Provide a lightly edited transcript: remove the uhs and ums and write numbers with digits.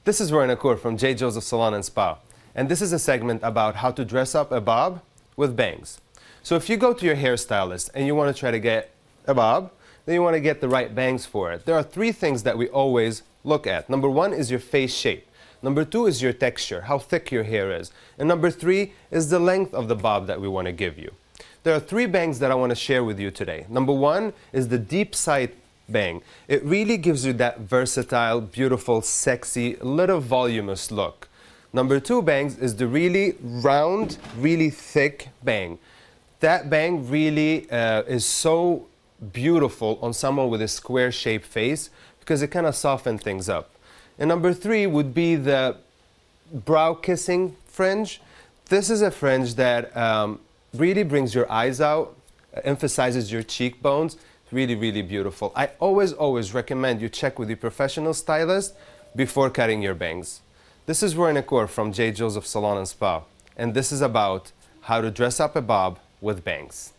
This is Roy Nakur from J. Joseph Salon and Spa, and this is a segment about how to dress up a bob with bangs. So if you go to your hairstylist and you want to try to get a bob, then you want to get the right bangs for it. There are three things that we always look at. Number one is your face shape. Number two is your texture, how thick your hair is. And number three is the length of the bob that we want to give you. There are three bangs that I want to share with you today. Number one is the deep side bang. It really gives you that versatile, beautiful, sexy, little voluminous look. Number two bangs is the really round, really thick bang. That bang really is so beautiful on someone with a square shaped face because it kind of softens things up. And number three would be the brow kissing fringe. This is a fringe that really brings your eyes out, emphasizes your cheekbones. Really, really beautiful. I always recommend you check with your professional stylist before cutting your bangs. This is Roy Nakur from J. Joseph Salon and Spa, and this is about how to dress up a bob with bangs.